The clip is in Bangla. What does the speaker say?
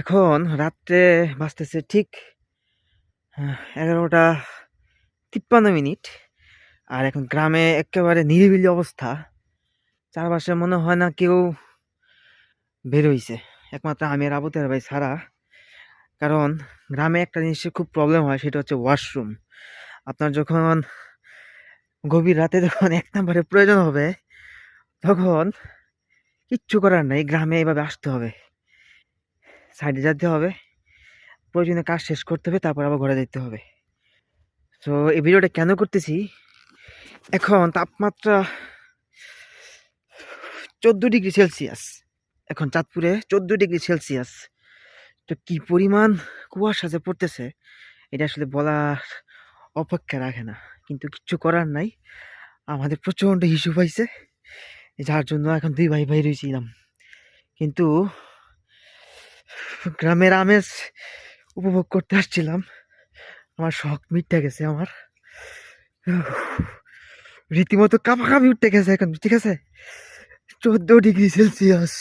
এখন রাত্রে বাজতেছে ঠিক 11টা 53 মিনিট। আর এখন গ্রামে একেবারে নিরিবিলি অবস্থা। চারপাশে মনে হয় না কেউ বের হইছে, একমাত্র আমি আর আবু তাহের ভাই ছাড়া। কারণ গ্রামে একটা জিনিসের খুব প্রবলেম হয়, সেটা হচ্ছে ওয়াশরুম। আপনার যখন গভীর রাতে যখন 1 নম্বরে প্রয়োজন হবে, তখন কিচ্ছু করার নাই, গ্রামে এইভাবে আসতে হবে, সাইডে যেতে হবে, প্রয়োজনীয় কাজ শেষ করতে হবে, তারপর আবার ঘরে যেতে হবে। তো এই ভিডিওটা কেন করতেছি, এখন তাপমাত্রা 14 ডিগ্রি সেলসিয়াস, এখন চাঁদপুরে 14 ডিগ্রি সেলসিয়াস। তো কি পরিমাণ কুয়াশা যে পড়তেছে, এটা আসলে বলার অপেক্ষা রাখে না। কিন্তু কিচ্ছু করার নাই, আমাদের প্রচণ্ড হিসু পাইছে, যার জন্য এখন দুই ভাই ভাই রয়েছিলাম। কিন্তু গ্রামের আমেজ উপভোগ করতে আসছিলাম, আমার শখ মিটে গেছে। আমার রীতিমতো কাঁপাকাঁপি উঠতে গেছে এখন, ঠিক আছে? 14 ডিগ্রি সেলসিয়াস।